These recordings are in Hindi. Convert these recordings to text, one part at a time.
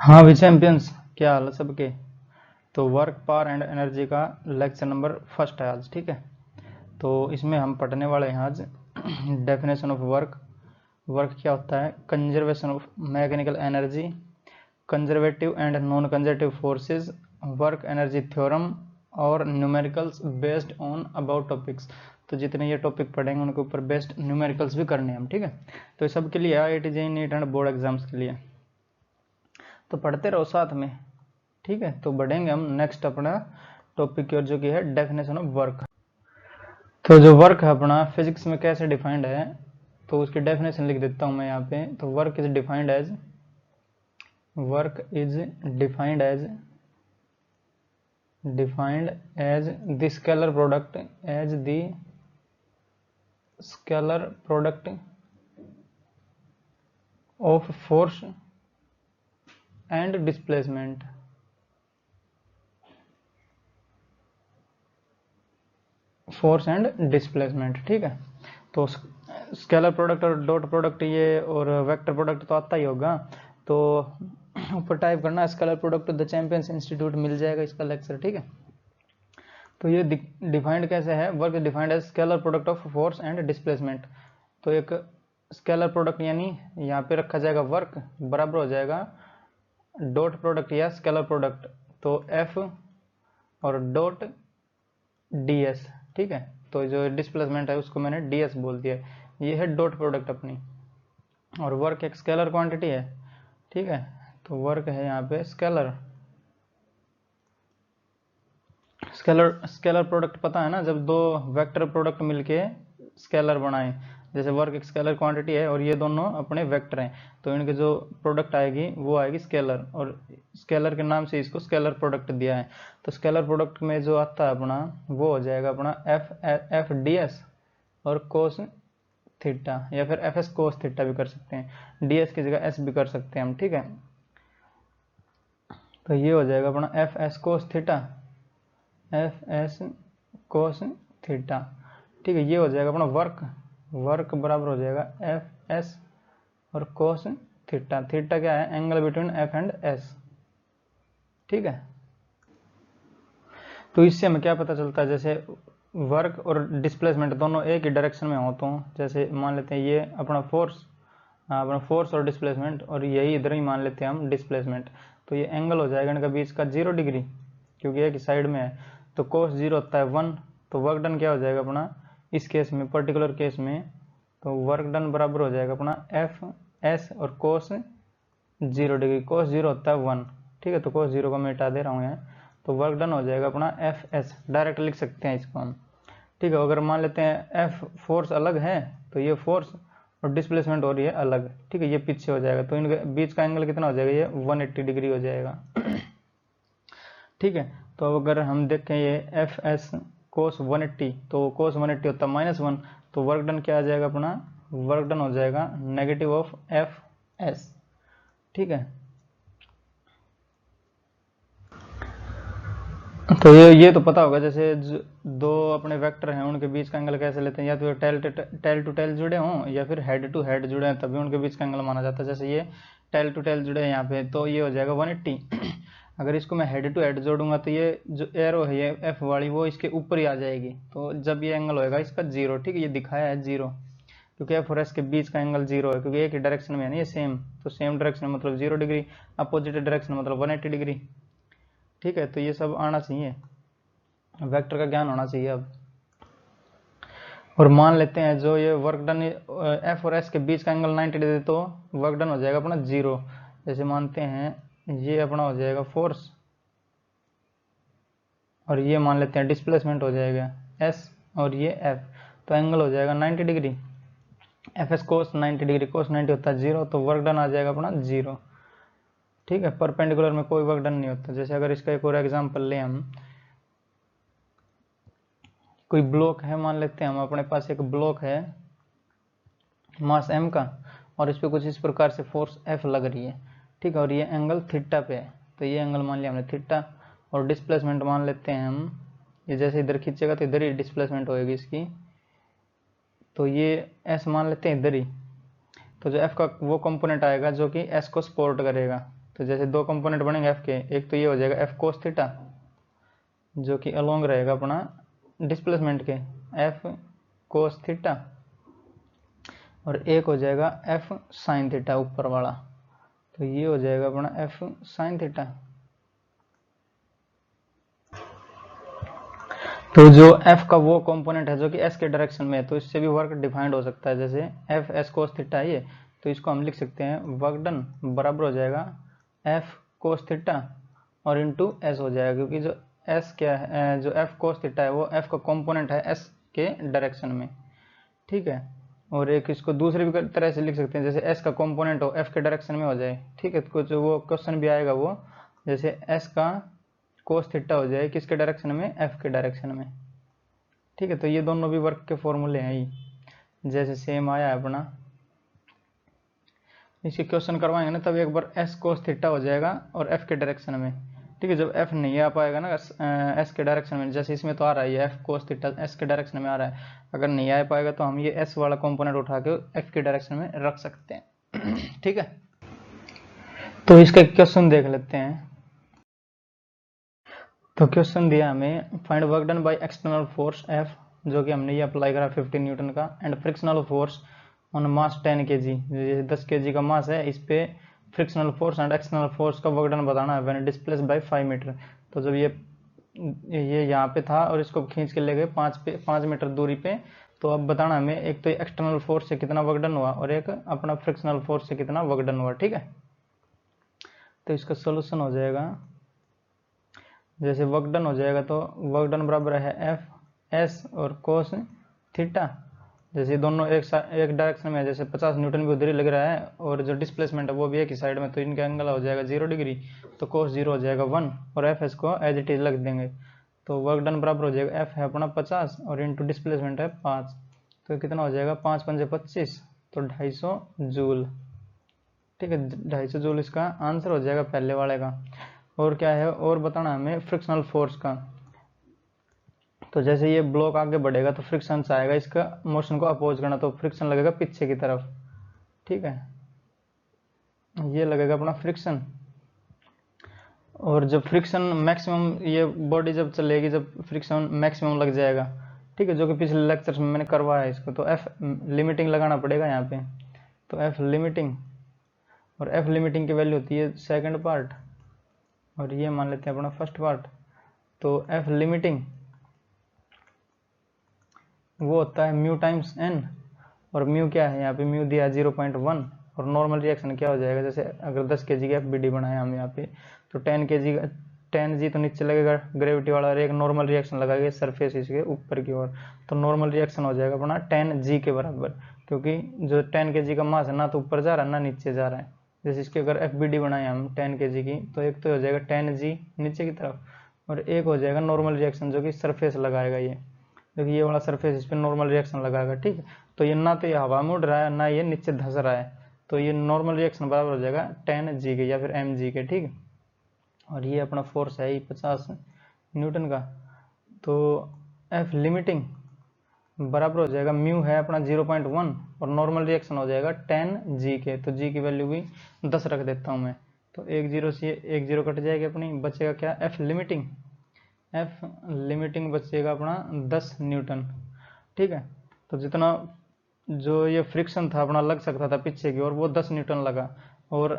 हाँ भी चैंपियंस, क्या हाल है सबके। तो वर्क पावर एंड एनर्जी का लेक्चर नंबर फर्स्ट है आज, ठीक है। तो इसमें हम पढ़ने वाले हैं आज डेफिनेशन ऑफ वर्क। वर्क क्या होता है, conservation of mechanical energy, conservative and non conservative forces, work energy theorem और numericals based on about topics. तो जितने ये टॉपिक पढ़ेंगे उनके ऊपर बेस्ड न्यूमेरिकल्स भी करने हैं हम, ठीक है। तो ये सब के लिए IIT JEE neat and board exams के लिए, तो पढ़ते रहो साथ में, ठीक है। तो बढ़ेंगे हम नेक्स्ट अपना टॉपिक की ओर, जो कि है डेफिनेशन ऑफ वर्क। तो जो वर्क है अपना फिजिक्स में कैसे डिफाइंड है, तो उसकी डेफिनेशन लिख देता हूं मैं यहाँ पे। तो work is defined as the scalar product of force and displacement. ठीक है। तो स्केलर प्रोडक्ट और डॉट प्रोडक्ट ये और वेक्टर प्रोडक्ट तो आता ही होगा। तो ऊपर टाइप करना scalar product the champions institute, मिल जाएगा इसका लेक्चर, ठीक है। तो ये डिफाइंड कैसे है, work is defined as scalar product of force and displacement. तो एक स्केलर प्रोडक्ट यानी यहाँ पे रखा जाएगा वर्क बराबर हो जाएगा डॉट प्रोडक्ट या स्केलर प्रोडक्ट, तो एफ और डॉट ds, ठीक है। तो जो डिस्प्लेसमेंट है उसको मैंने ds बोल दिया। ये है डॉट प्रोडक्ट अपनी, और वर्क एक स्केलर क्वांटिटी है, ठीक है। तो वर्क है यहाँ पे स्केलर प्रोडक्ट, पता है ना, जब दो वेक्टर प्रोडक्ट मिलके स्केलर बनाए, जैसे वर्क एक स्केलर क्वांटिटी है और ये दोनों अपने वेक्टर हैं, तो इनके जो प्रोडक्ट आएगी वो आएगी स्केलर, और स्केलर के नाम से इसको स्केलर प्रोडक्ट दिया है। तो स्केलर प्रोडक्ट में जो आता है अपना वो हो जाएगा अपना एफ ds और कोस थीटा, या फिर एफ एस कोस थीटा भी कर सकते हैं, ds की जगह s भी कर सकते हैं हम, ठीक है। तो ये हो जाएगा अपना एफ एस कोस थीटा, ठीक है। ये हो जाएगा अपना वर्क बराबर हो जाएगा एफ एस और कोस थीटा। थीटा क्या है, angle between F and S, ठीक है। तो इससे हमें क्या पता चलता है, जैसे वर्क और डिस्प्लेसमेंट दोनों एक ही डायरेक्शन में हो, तो जैसे मान लेते हैं ये अपना फोर्स और डिस्प्लेसमेंट, और यही इधर ही मान लेते हैं हम डिस्प्लेसमेंट। तो ये एंगल हो जाएगा इनका बीच का 0 डिग्री, क्योंकि एक ही साइड में है। तो कोस 0 होता है 1, तो वर्क डन क्या हो जाएगा अपना इस केस में, पर्टिकुलर केस में, तो वर्क डन बराबर हो जाएगा अपना एफ एस और कोस 0 डिग्री। कोस 0 होता है 1, ठीक है। तो कोस 0 को मैं मिटा दे रहा हूँ यहाँ। तो वर्क डन हो जाएगा अपना एफ एस, डायरेक्ट लिख सकते हैं इसको हम, ठीक है। अगर मान लेते हैं एफ फोर्स अलग है, तो ये फोर्स और डिस्प्लेसमेंट हो रही है अलग, ठीक है। ये पीछे हो जाएगा, तो इनके बीच का एंगल कितना हो जाएगा, ये 180 डिग्री हो जाएगा ठीक है। तो अगर हम देखें ये एफ एस कोस 180, तो कोस 180 होता है -1, तो वर्क डन क्या आ जाएगा अपना, वर्क डन हो जाएगा नेगेटिव ऑफ एफ एस, ठीक है। तो ये तो पता होगा, जैसे दो अपने वेक्टर हैं उनके बीच का एंगल कैसे लेते हैं, या तो टेल टू टेल जुड़े हों या फिर हेड टू हेड जुड़े हैं, तभी उनके बीच का एंगल माना जाता है। जैसे ये टेल टू टेल जुड़े हैं यहाँ पे, तो ये हो जाएगा 180 अगर इसको मैं हेड टू हेड जोड़ूंगा तो ये जो एरो है ये एफ वाली वो इसके ऊपर ही आ जाएगी, तो जब ये एंगल होएगा इसका 0, ठीक है। ये दिखाया है 0 क्योंकि एफ और एस के बीच का एंगल 0 है, क्योंकि एक ही डायरेक्शन में है ना ये सेम, तो सेम डायरेक्शन मतलब 0 डिग्री, अपोजिट डायरेक्शन मतलब 180 डिग्री, ठीक है। तो ये सब आना चाहिए, वेक्टर का ज्ञान होना चाहिए अब। और मान लेते हैं जो ये वर्क डन एफ और एस के बीच का एंगल 90 डिग्री, तो वर्क डन हो जाएगा अपना 0। जैसे मानते हैं ये अपना हो जाएगा फोर्स, और ये मान लेते हैं डिस्प्लेसमेंट हो जाएगा एस, और ये एफ, तो एंगल हो जाएगा 90 degree, F S cos 90 degree, cos 90 होता है 0, तो वर्क डन आ जाएगा अपना 0, ठीक है। परपेंडिकुलर में कोई वर्क डन नहीं होता। जैसे अगर इसका एक और एग्जाम्पल लें हम, कोई ब्लॉक है, मान लेते हैं हम अपने पास एक ब्लॉक है मास m का, और इस पर कुछ इस प्रकार से फोर्स F लग रही है, ठीक है। और ये एंगल थीटा पे है, तो ये एंगल मान लिया हमने थीटा, और डिस्प्लेसमेंट मान लेते हैं हम, ये जैसे इधर खींचेगा तो इधर ही डिस्प्लेसमेंट होएगी इसकी, तो ये S मान लेते हैं इधर ही। तो जो F का वो कंपोनेंट आएगा जो कि S को सपोर्ट करेगा, तो जैसे दो कंपोनेंट बनेंगे एफ के, एक तो ये हो जाएगा एफ कोस थीटा जो कि अलोंग रहेगा अपना डिस्प्लेसमेंट के एफ कोस थीटा, और एक हो जाएगा एफ साइन थीटा ऊपर वाला, तो ये हो जाएगा अपना एफ साइन थीटा। तो जो f का वो कंपोनेंट है जो कि s के डायरेक्शन में है, तो इससे भी वर्क डिफाइंड हो सकता है। जैसे एफ एस कोस थीटा है ये, तो इसको हम लिख सकते हैं वर्क डन बराबर हो जाएगा f कोस थीटा और इंटू s हो जाएगा, क्योंकि जो s क्या है, जो f कोस थीटा है वो f का कंपोनेंट है s के डायरेक्शन में, ठीक है। और एक इसको दूसरे भी तरह से लिख सकते हैं, जैसे s का कंपोनेंट हो f के डायरेक्शन में हो जाए, ठीक है। कुछ वो क्वेश्चन भी आएगा वो, जैसे s का कोस थीटा हो जाए किसके डायरेक्शन में, f के डायरेक्शन में, ठीक है। तो ये दोनों भी वर्क के फॉर्मूले हैं ही, जैसे सेम आया है अपना। इसके क्वेश्चन करवाएंगे ना तब एक बार s कोस थीटा हो जाएगा और f के डायरेक्शन में, ठीक है। जब f नहीं आ पाएगा ना s के डायरेक्शन में, जैसे इसमें तो आ रहा है ये f कोस थीटा s के डायरेक्शन में आ रहा है, अगर नहीं आ पाएगा तो हम ये s वाला कंपोनेंट उठा के f के डायरेक्शन में रख सकते हैं, ठीक है। तो इसका क्वेश्चन देख लेते हैं। तो क्वेश्चन दिया हमें find work done by external force F, जो कि हमने ये अप्लाई करा 15 न्यूटन का, and frictional force on mass 10 kg, ये 10 kg का मास है, इस पे frictional force and external force का वर्क डन बताना है व्हेन डिस्प्लेस्ड बाय 5 मीटर। तो जब ये यहाँ पे था और इसको खींच के ले गए 5 मीटर दूरी पे, तो अब बताना हमें एक तो एक्सटर्नल फोर्स से कितना वर्क डन हुआ और एक अपना फ्रिक्शनल फोर्स से कितना वर्क डन हुआ, ठीक है। तो इसका सोल्यूशन हो जाएगा, जैसे वर्क डन हो जाएगा तो वर्क डन बराबर है एफ एस और कोस थीटा, जैसे दोनों एक डायरेक्शन में है, जैसे 50 न्यूटन भी उधर ही लग रहा है और जो डिस्प्लेसमेंट है वो भी एक ही साइड में, तो इनका एंगल हो जाएगा 0 डिग्री, तो कोस 0 हो जाएगा 1 और एफ एस को एज इट इज लग देंगे। तो वर्क डन बराबर हो जाएगा एफ है अपना 50 और इंटू डिस्प्लेसमेंट है 5, तो कितना हो जाएगा 5 पंजे 25, तो 250 जूल, ठीक है। 250 जूल इसका आंसर हो जाएगा पहले वाले का। और क्या है और बताना हमें फ्रिक्शनल फोर्स का, तो जैसे ये ब्लॉक आगे बढ़ेगा तो फ्रिक्शन आएगा, इसका मोशन को अपोज करना, तो फ्रिक्शन लगेगा पीछे की तरफ, ठीक है। ये लगेगा अपना फ्रिक्शन, और जब फ्रिक्शन मैक्सिमम, ये बॉडी जब चलेगी जब फ्रिक्शन मैक्सिमम लग जाएगा, ठीक है, जो कि पिछले लेक्चर्स में मैंने करवाया है इसको, तो एफ लिमिटिंग लगाना पड़ेगा यहाँ पे। तो एफ लिमिटिंग, और एफ लिमिटिंग की वैल्यू होती है सेकंड पार्ट, और ये मान लेते हैं अपना फर्स्ट पार्ट। तो एफ लिमिटिंग वो होता है म्यू टाइम्स एन, और म्यू क्या है यहाँ पे, म्यू दिया 0.1, और नॉर्मल रिएक्शन क्या हो जाएगा, जैसे अगर 10 kg की एफबीडी बनाए हम यहाँ पे, तो 10 kg का 10g तो नीचे लगेगा ग्रेविटी वाला, और एक नॉर्मल रिएक्शन लगाएंगे सरफेस इसके ऊपर की ओर, तो नॉर्मल रिएक्शन हो जाएगा अपना 10g के बराबर, क्योंकि जो 10 kg का मास है ना तो ऊपर जा रहा है ना नीचे जा रहा है। जैसे इसकी अगर एफबीडी बनाए हम 10 kg की, तो एक तो हो जाएगा 10g नीचे की तरफ, और एक हो जाएगा नॉर्मल रिएक्शन जो कि सरफेस लगाएगा ये, क्योंकि ये वाला सरफेस इस पर नॉर्मल रिएक्शन लगाएगा, ठीक है। तो ये ना तो ये हवा में उड़ रहा है ना ये नीचे धंस रहा है, तो ये नॉर्मल रिएक्शन बराबर हो जाएगा 10g के या फिर mg के, ठीक है। और ये अपना फोर्स है 50 न्यूटन का। तो एफ लिमिटिंग बराबर हो जाएगा, म्यू है अपना 0.1 और नॉर्मल रिएक्शन हो जाएगा 10g के, तो g की वैल्यू भी 10 रख देता हूँ मैं, तो एक जीरो से एक जीरो कट जाएगी अपनी, बचेगा क्या एफ लिमिटिंग, एफ लिमिटिंग बचेगा अपना 10 न्यूटन, ठीक है। तो जितना जो ये फ्रिक्शन था अपना लग सकता था पीछे की ओर वो 10 न्यूटन लगा, और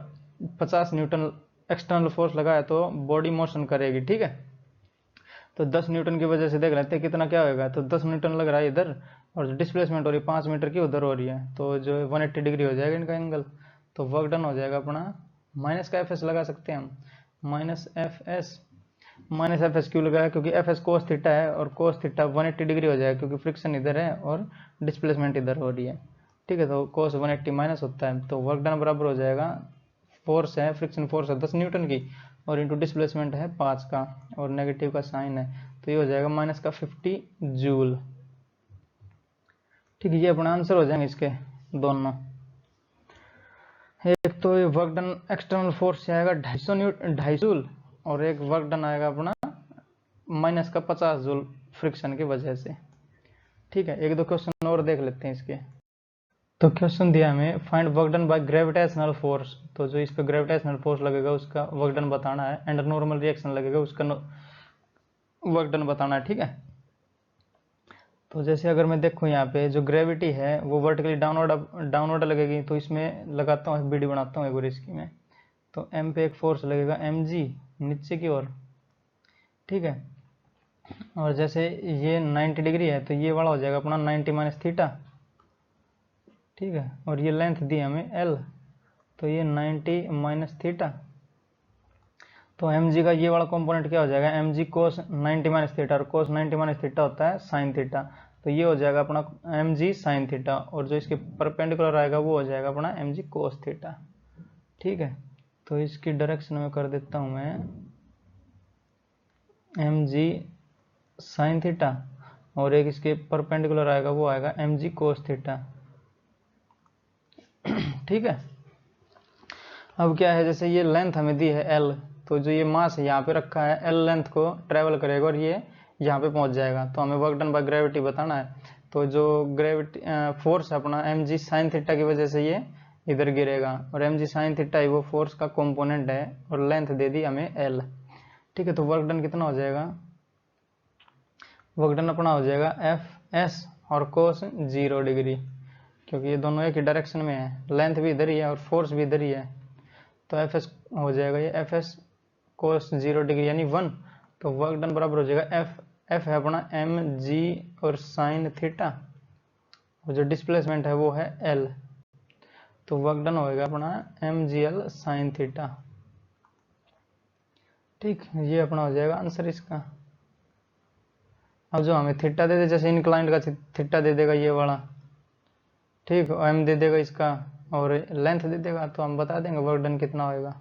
50 न्यूटन एक्सटर्नल फोर्स लगा है तो बॉडी मोशन करेगी, ठीक है। तो 10 न्यूटन की वजह से देख लेते हैं कितना क्या होगा, तो 10 न्यूटन लग रहा है इधर, और डिस्प्लेसमेंट हो रही है 5 मीटर की उधर हो रही है, तो जो 180 डिग्री हो जाएगा इनका एंगल, तो वर्क डन हो जाएगा अपना माइनस का एफ एस लगा सकते हैं हम, माइनस एफ एस क्यों लगाया, क्योंकि एफ एस कोस थीटा है और कोस थीटा 180 डिग्री हो जाएगा, क्योंकि फ्रिक्शन इधर है और डिस्प्लेसमेंट इधर हो रही है, ठीक है। तो कोस 180 माइनस होता है, तो वर्क डन बराबर हो जाएगा, फोर्स है फ्रिक्शन फोर्स है 10 न्यूटन की, और इंटू डिस्प्लेसमेंट है 5 का, और नेगेटिव का साइन है, तो ये हो जाएगा माइनस का 50 जूल, ठीक है। ये अपना आंसर हो जाएंगे इसके दोनों। एक तो ये वर्क डन एक्सटर्नल फोर्स से आएगा 250 जूल, और एक वर्क डन आएगा अपना माइनस का 50 जूल फ्रिक्शन की वजह से, ठीक है। एक दो क्वेश्चन और देख लेते हैं इसके। तो क्वेश्चन दिया हमें find work done by gravitational force, तो जो इस पे ग्रेविटेशनल फोर्स लगेगा उसका वर्क डन बताना है, एंड नॉर्मल रिएक्शन लगेगा उसका वर्क डन बताना है। ठीक है, तो जैसे अगर मैं देखूँ यहाँ पे जो ग्रेविटी है वो वर्टिकली डाउनवर्ड लगेगी, तो इसमें लगाता हूँ बीडी बनाता हूँ एक बार इसकी में, तो एम पे एक फोर्स लगेगा एम जी नीचे की ओर। ठीक है, और जैसे ये 90 डिग्री है तो ये वाला हो जाएगा अपना 90 माइनस थीटा। ठीक है, और ये लेंथ दी हमें एल, तो ये 90 माइनस थीटा, तो एम जी का ये वाला कंपोनेंट क्या हो जाएगा, एम जी कोस 90 माइनस थीटा, और कोस 90 माइनस थीटा होता है साइन थीटा, तो ये हो जाएगा अपना एम जी साइन थीटा, और जो इसके परपेंडिकुलर आएगा वो हो जाएगा अपना एम जी कोस थीटा। ठीक है, तो इसकी डायरेक्शन में कर देता हूँ मैं एम जी साइन थीटा, और एक इसके परपेंडिकुलर आएगा वो आएगा एम जी कोस थीटा। ठीक है, अब क्या है, जैसे ये लेंथ हमें दी है एल, तो जो ये मास है यहाँ पे रखा है एल लेंथ को ट्रेवल करेगा और ये यहाँ पे पहुंच जाएगा, तो हमें वर्क डन बाय ग्रेविटी बताना है। तो जो ग्रेविटी फोर्स है अपना एम जी साइन थीटा की वजह से ये इधर गिरेगा, और एम जी साइन थीटा ही वो फोर्स का कंपोनेंट है, और लेंथ दे दी हमें एल। ठीक है, तो वर्क डन कितना हो जाएगा, वर्क डन अपना हो जाएगा एफ एस और कोस 0 डिग्री, क्योंकि ये दोनों एक ही डायरेक्शन में है, लेंथ भी इधर ही है और फोर्स भी इधर ही है, तो एफ एस हो जाएगा ये एफ एस कोस 0 डिग्री यानी 1, तो वर्क डन बराबर हो जाएगा एफ है अपना एम जी और साइन थीटा, और जो डिस्प्लेसमेंट है वो है एल, तो वर्क डन होएगा अपना M G L sine theta. ठीक, ये अपना हो जाएगा आंसर इसका। अब जो हमें थीटा दे दे, जैसे इंक्लाइंड का थीटा दे देगा ये वाला, ठीक, एम दे देगा इसका और लेंथ दे देगा, तो हम बता देंगे वर्क डन कितना होएगा।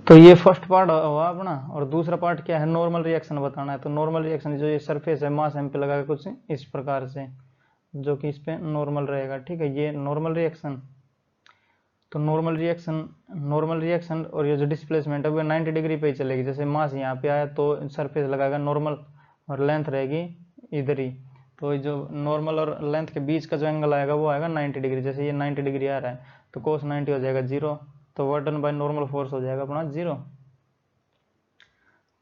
तो ये फर्स्ट पार्ट हुआ अपना, और दूसरा पार्ट क्या है, नॉर्मल रिएक्शन बताना है। तो नॉर्मल रिएक्शन जो ये सरफेस है मास एम पे लगा के कुछ इस प्रकार से, जो कि इस पे नॉर्मल रहेगा। ठीक है, ये नॉर्मल रिएक्शन, तो नॉर्मल रिएक्शन और ये जो डिस्प्लेसमेंट है वो 90 डिग्री पे ही चलेगी। जैसे मास यहाँ पे आया तो सरफेस लगाएगा नॉर्मल, और लेंथ रहेगी इधर ही, तो जो नॉर्मल और लेंथ के बीच का जो एंगल आएगा वो आएगा 90 डिग्री। जैसे ये 90 डिग्री आ रहा है तो कोस 90 हो जाएगा 0, तो work done by normal force हो जाएगा अपना 0।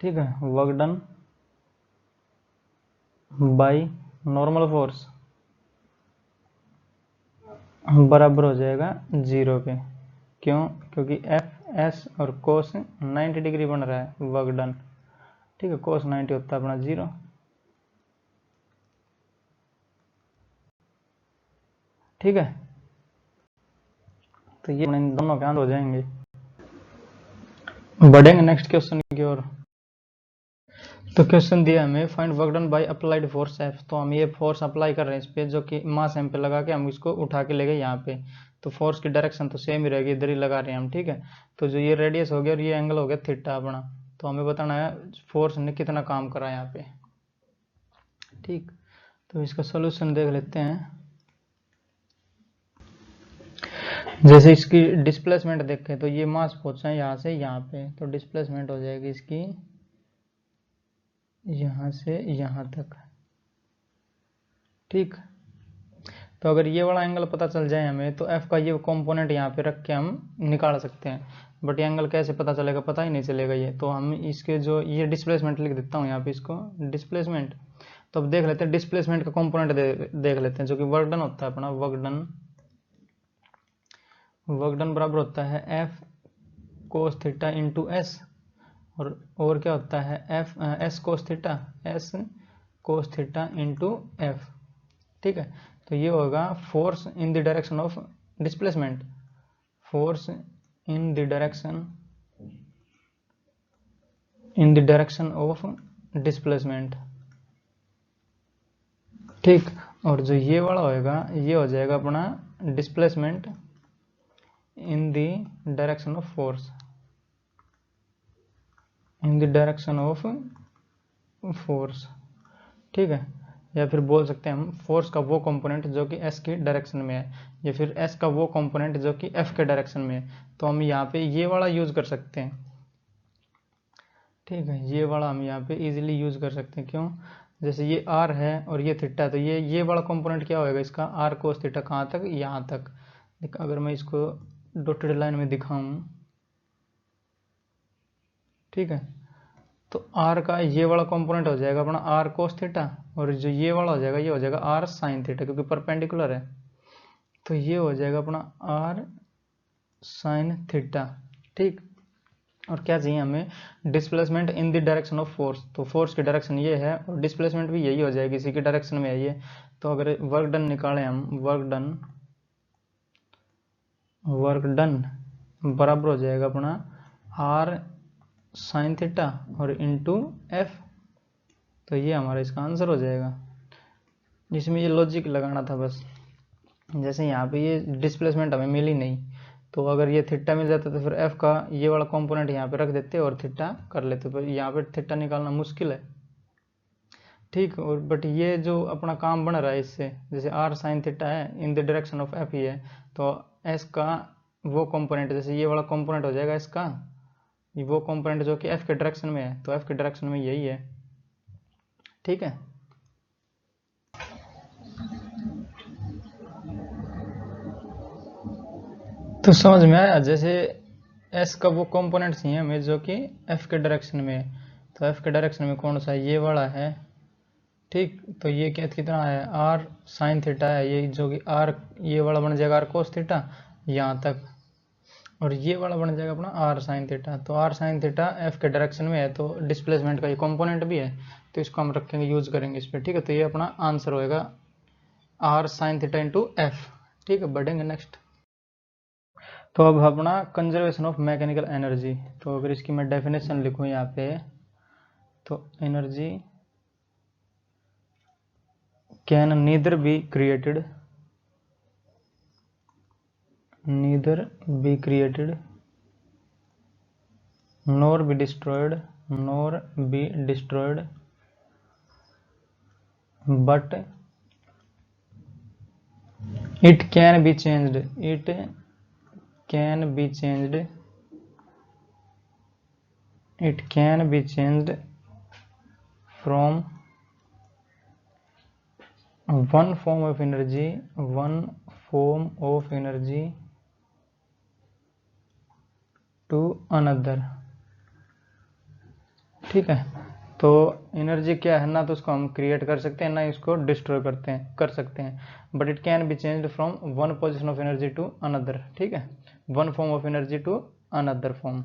ठीक है, work done by normal force बराबर हो जाएगा 0 पे। क्यों, क्योंकि एफ एस और कोस 90 डिग्री बन रहा है वर्क डन। ठीक है, कोस 90 होता है अपना 0। ठीक है, तो ये इन दोनों के आंसर हो जाएंगे। बढ़ेंगे नेक्स्ट क्वेश्चन की ओर। तो क्वेश्चन दिया हमें find work done by applied force F, तो हम ये फोर्स अप्लाई कर रहे हैं इस पे, जो कि मास एम पे लगा के हम इसको उठा के ले गए यहाँ पे, तो फोर्स की डायरेक्शन तो सेम ही रहेगी, इधर ही लगा रहे हैं हम। ठीक है, तो जो ये रेडियस हो गया और ये एंगल हो गया थीटा अपना, तो हमें बताना है फोर्स ने कितना काम करा यहाँ पे। ठीक, तो इसका सोल्यूशन देख लेते हैं। जैसे इसकी डिस्प्लेसमेंट देखें तो ये मास पहुंचा है यहाँ से यहाँ पे, तो डिस्प्लेसमेंट हो जाएगी इसकी यहाँ से यहाँ तक। ठीक, तो अगर ये वाला एंगल पता चल जाए हमें, तो एफ का ये कंपोनेंट यहाँ पे रख के हम निकाल सकते हैं, बट ये एंगल कैसे पता चलेगा, पता ही नहीं चलेगा ये, तो हम इसके जो ये डिस्प्लेसमेंट लिख देता हूँ यहाँ पे इसको डिस्प्लेसमेंट। तो अब देख लेते हैं डिस्प्लेसमेंट का कंपोनेंट देख लेते हैं, जो कि वर्क डन होता है अपना, वर्क डन बराबर होता है F cos theta into S, और क्या होता है F S cos theta into F. ठीक है, तो ये होगा force in the direction of displacement, force in the direction of displacement. ठीक, और जो ये वाला होएगा ये हो जाएगा अपना displacement in the direction of force, in the direction of force. ठीक है, या फिर बोल सकते हैं हम फोर्स का वो कंपोनेंट जो कि एस की डायरेक्शन में है, या फिर एस का वो कंपोनेंट जो कि एफ के डायरेक्शन में है, तो हम यहाँ पे ये वाला यूज कर सकते हैं। ठीक है, ये वाला हम यहाँ पे इजीली यूज कर सकते हैं। क्यों, जैसे ये आर है और ये थीटा, तो ये वाला कंपोनेंट क्या होएगा इसका, आर कोस थीटा, कहाँ तक, यहाँ तक। अगर मैं इसको डॉटेड लाइन में दिखाऊं, ठीक है, तो आर का ये वाला कंपोनेंट हो जाएगा अपना आर कोस थीटा, और जो ये वाला हो जाएगा ये हो जाएगा आर साइन थीटा, क्योंकि परपेंडिकुलर है। तो ये हो जाएगा अपना आर साइन थीटा, ठीक। और क्या चाहिए हमें, displacement in the direction of force, तो फोर्स की डायरेक्शन ये है और डिस्प्लेसमेंट भी यही हो जाएगी, इसी की डायरेक्शन में है ये। तो अगर वर्क डन निकालें हम, वर्क डन बराबर हो जाएगा अपना आर साइन थीटा और इनटू एफ। तो ये हमारा इसका आंसर हो जाएगा। इसमें ये लॉजिक लगाना था बस। जैसे यहाँ पे ये डिस्प्लेसमेंट हमें मिली नहीं, तो अगर ये थीटा मिल जाता तो फिर एफ का ये वाला कंपोनेंट यहाँ पे रख देते और थीटा कर लेते, पर यहाँ पे थीटा निकालना मुश्किल है, ठीक। और बट ये जो अपना काम बन रहा है इससे, जैसे आर साइन थीटा है in the direction of F ही है, तो एस का वो कंपोनेंट, जैसे ये वाला कंपोनेंट हो जाएगा इसका वो कंपोनेंट जो कि एफ के डायरेक्शन में है, तो एफ के डायरेक्शन में यही है, ठीक है। तो समझ में आया, जैसे एस का वो कंपोनेंट चाहिए हमें जो कि एफ के डायरेक्शन में है, तो एफ के डायरेक्शन में कौन सा है, ये वाला है, ठीक। तो ये क्या कितना है, आर साइन थीटा है, ये जो कि आर ये वाला बन जाएगा आर कोस थीटा यहाँ तक, और ये वाला बन जाएगा अपना आर साइन थीटा। तो आर साइन थीटा एफ के डायरेक्शन में है, तो डिस्प्लेसमेंट का ये कंपोनेंट भी है, तो इसको हम रखेंगे, यूज करेंगे इस पर, ठीक है। तो ये अपना आंसर होएगा R sine theta into F, ठीक है। बढ़ेंगे नेक्स्ट। तो अब अपना कंजर्वेशन ऑफ मैकेनिकल एनर्जी, तो अगर इसकी मैं डेफिनेशन लिखूं यहाँ पे, तो energy can neither be created nor be destroyed but it can be changed from one form of energy to another, ठीक है। तो एनर्जी क्या है ना, तो उसको हम क्रिएट कर सकते हैं ना इसको डिस्ट्रॉय कर सकते हैं, but it can be changed from one position of energy to another, ठीक है, one form of energy to another form.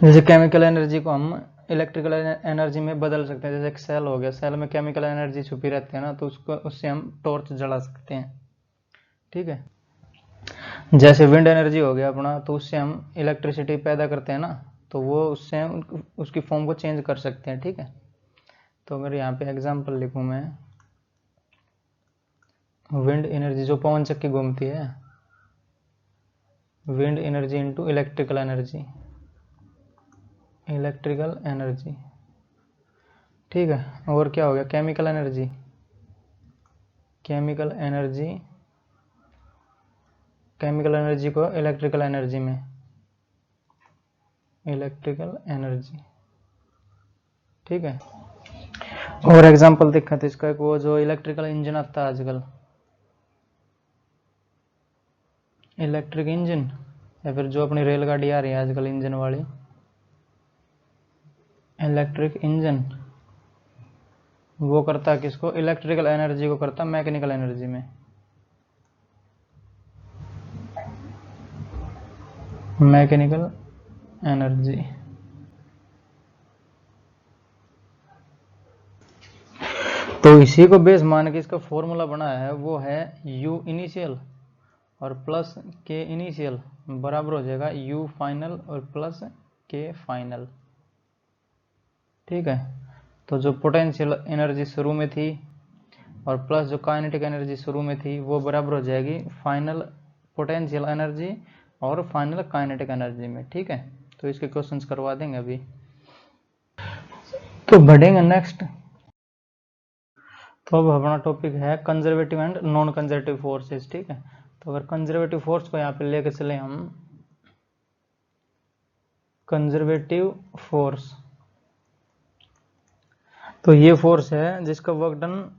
जैसे केमिकल एनर्जी को हम इलेक्ट्रिकल एनर्जी में बदल सकते हैं, जैसे एक सेल हो गया, सेल में केमिकल एनर्जी छुपी रहती है ना, तो उससे हम टॉर्च जला सकते हैं, ठीक है। जैसे विंड एनर्जी हो गया अपना, तो उससे हम इलेक्ट्रिसिटी पैदा करते हैं ना, तो वो उससे हम उसकी फॉर्म को चेंज कर सकते हैं, ठीक है। तो अगर यहाँ पे एग्जांपल लिखूं मैं, विंड एनर्जी जो पवन चक्की घूमती है, wind energy into electrical energy, ठीक है। और क्या हो गया, केमिकल एनर्जी को इलेक्ट्रिकल एनर्जी, ठीक है। और एग्जांपल देखा था इसका, वो जो इलेक्ट्रिकल इंजन आता है आजकल, इलेक्ट्रिक इंजन, या फिर जो अपनी रेलगाड़ी आ रही है आजकल इंजन वाली, इलेक्ट्रिक इंजन, वो करता है किसको, इलेक्ट्रिकल एनर्जी को करता मैकेनिकल एनर्जी में, मैकेनिकल एनर्जी। तो इसी को बेस मान के इसका फॉर्मूला बना है, वो है U इनिशियल और प्लस K इनिशियल बराबर हो जाएगा U फाइनल और प्लस K फाइनल, ठीक है। तो जो पोटेंशियल एनर्जी शुरू में थी और प्लस जो काइनेटिक एनर्जी शुरू में थी, वो बराबर हो जाएगी फाइनल पोटेंशियल एनर्जी और फाइनल काइनेटिक एनर्जी में, ठीक है। तो इसके क्वेश्चंस करवा देंगे अभी। तो बढ़ेंगे नेक्स्ट। तो अब हमारा टॉपिक है conservative and non conservative forces, ठीक है। तो अगर कंजर्वेटिव फोर्स को यहाँ पे लेके चले हम, कंजर्वेटिव फोर्स, तो ये फोर्स है जिसका work done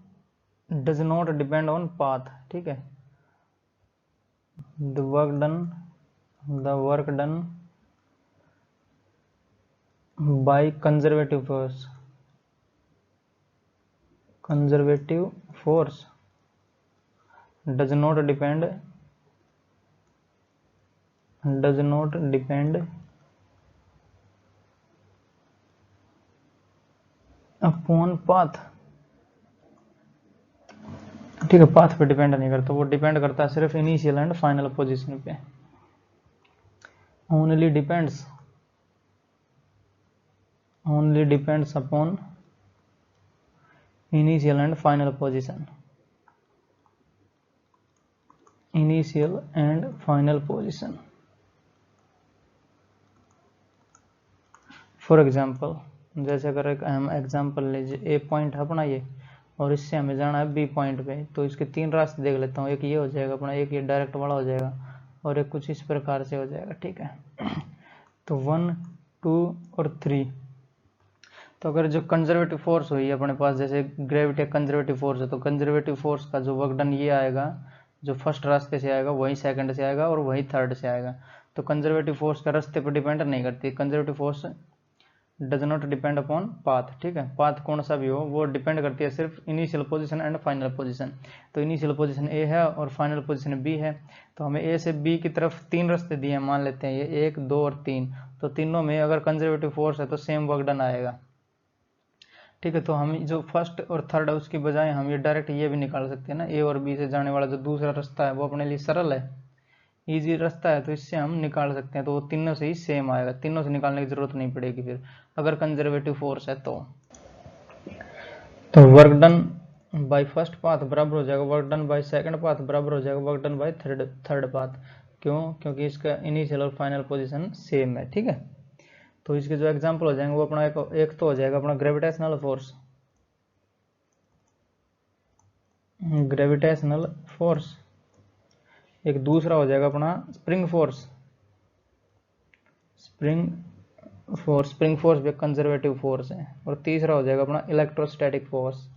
does not depend on path, ठीक है। The work done by conservative force does not depend upon path, ठीक है। पाथ पे डिपेंड नहीं करता, वो डिपेंड करता है सिर्फ इनिशियल एंड फाइनल पोजीशन पे। Only depends upon initial and final position, for example, जैसे अगर एक हम एग्जाम्पल लीजिए, ए पॉइंट है अपना ये, और इससे हमें जाना है बी पॉइंट पे, तो इसके 3 रास्ते देख लेता हूँ। एक ये हो जाएगा अपना, एक ये डायरेक्ट वाला हो जाएगा, और एक कुछ इस प्रकार से हो जाएगा, ठीक है। तो 1, 2 और 3। तो अगर जो कंजर्वेटिव फोर्स हुई अपने पास, जैसे ग्रेविटी कंजर्वेटिव फोर्स है, तो कंजर्वेटिव फोर्स का जो वर्क डन ये आएगा, जो फर्स्ट रास्ते से आएगा वही सेकंड से आएगा और वही थर्ड से आएगा। तो कंजर्वेटिव फोर्स का रास्ते पर डिपेंड नहीं करती। Conservative force does not depend upon path, ठीक है। पाथ कौन सा भी हो वो डिपेंड करती है सिर्फ initial position and final position. तो इनिशियल पोजीशन ए है और फाइनल पोजीशन बी है। तो हमें ए से बी की तरफ 3 रास्ते दिए हैं, मान लेते हैं ये 1, 2 और 3। तो तीनों में अगर कंजर्वेटिव फोर्स है तो सेम वर्क डन आएगा, ठीक है। तो हम जो फर्स्ट और थर्ड है उसकी बजाय हम ये डायरेक्ट ये भी निकाल सकते हैं ना, ए और बी से जाने वाला जो दूसरा रास्ता है वो अपने लिए सरल है, इजी रास्ता है, तो इससे हम निकाल सकते हैं। तो वो तीनों से ही सेम आएगा, तीनों से निकालने की जरूरत नहीं पड़ेगी फिर अगर कंजर्वेटिव फोर्स है तो work done by first path बराबर हो जाएगा work done by second path बराबर हो जाएगा work done by third path. क्यों? क्योंकि इसका इनिशियल और फाइनल पोजीशन सेम है, ठीक है। तो इसके जो एग्जांपल हो जाएंगे वो अपना एक तो हो जाएगा अपना ग्रेविटेशनल फोर्स, एक दूसरा हो जाएगा अपना स्प्रिंग फोर्स भी कंजर्वेटिव फोर्स है, और तीसरा हो जाएगा अपना इलेक्ट्रोस्टैटिक फोर्स,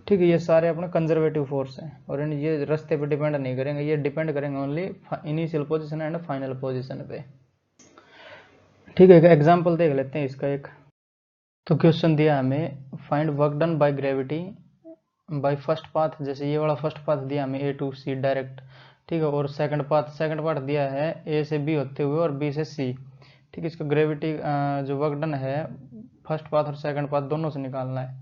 ठीक है। ये सारे अपने कंजर्वेटिव फोर्स हैं और ये रास्ते पे डिपेंड नहीं करेंगे, ये डिपेंड करेंगे only initial position and final position पे, ठीक है। एक एग्जांपल देख लेते हैं इसका एक। तो क्वेश्चन दिया हमें find work done by gravity bye first path, जैसे ये वाला फर्स्ट पाथ दिया हमें ए टू सी डायरेक्ट, ठीक है। और सेकंड पाथ दिया है ए से बी होते हुए और बी से सी, ठीक है। इसका ग्रेविटी जो वर्क डन है फर्स्ट पाथ और सेकंड पाथ दोनों से निकालना है।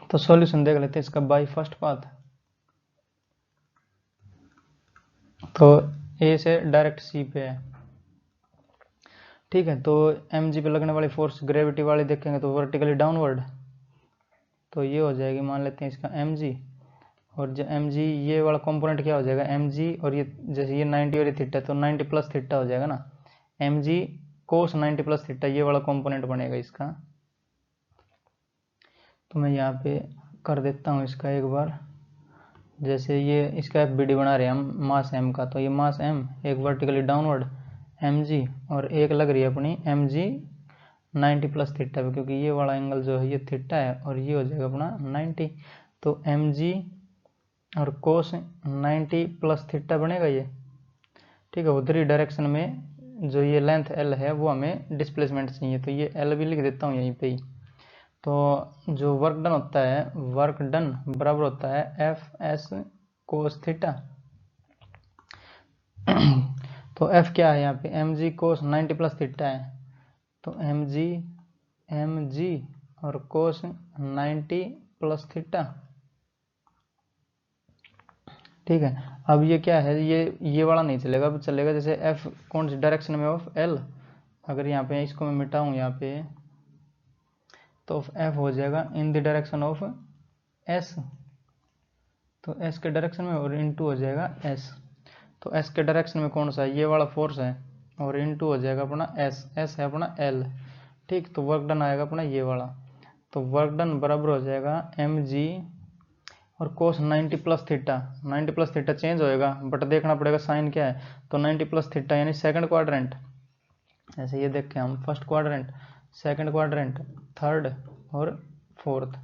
तो सॉल्यूशन देख लेते हैं इसका बाय फर्स्ट पाथ। तो ए से डायरेक्ट सी पे है, ठीक है। तो mg पे लगने वाली फोर्स ग्रेविटी वाली देखेंगे तो वर्टिकली डाउनवर्ड, तो ये हो जाएगी मान लेते हैं इसका mg, और जो mg ये वाला कंपोनेंट क्या हो जाएगा mg, और ये जैसे ये 90 और ये थीटा, तो 90 प्लस थीटा हो जाएगा ना, mg कोस 90 प्लस थीटा ये वाला कंपोनेंट बनेगा इसका। तो मैं यहाँ पे कर देता हूँ इसका एक बार, जैसे ये इसका FBD बना रहे हैं हम मास m का, तो ये मास m एक वर्टिकली डाउनवर्ड mg, और एक लग रही है अपनी mg 90 प्लस थीटा पे, क्योंकि ये वाला एंगल जो है ये थीटा है और ये हो जाएगा अपना 90। तो mg और कोस 90 प्लस थीटा बनेगा ये, ठीक है। उधरी डायरेक्शन में जो ये लेंथ l है वो हमें डिस्प्लेसमेंट चाहिए, तो ये l भी लिख देता हूँ यहीं पे ही। तो जो वर्क डन होता है, वर्क डन बराबर होता है एफ एस कोस थीटा। तो एफ क्या है यहाँ पे mg कोस 90 प्लस थीटा है, तो mg और कोस 90 प्लस थीटा, ठीक है। अब ये क्या है, ये वाला नहीं चलेगा, अब चलेगा जैसे f कौन सी डायरेक्शन में ऑफ l, अगर यहाँ पे इसको मैं मिटाऊँ यहाँ पे, तो f हो जाएगा इन द डायरेक्शन ऑफ s, तो s के डायरेक्शन में, और इनटू हो जाएगा s। तो s के डायरेक्शन में कौन सा है, ये वाला फोर्स है, और इनटू हो जाएगा अपना s है अपना l, ठीक। तो वर्क डन आएगा अपना ये वाला। तो वर्क डन बराबर हो जाएगा mg, और कोस 90 plus theta, 90 plus theta change होएगा बट देखना पड़ेगा साइन क्या है। तो 90 प्लस थीटा यानी सेकंड क्वाड्रेंट, ऐसे ये देखें हम first quadrant, second quadrant, third और फोर्थ।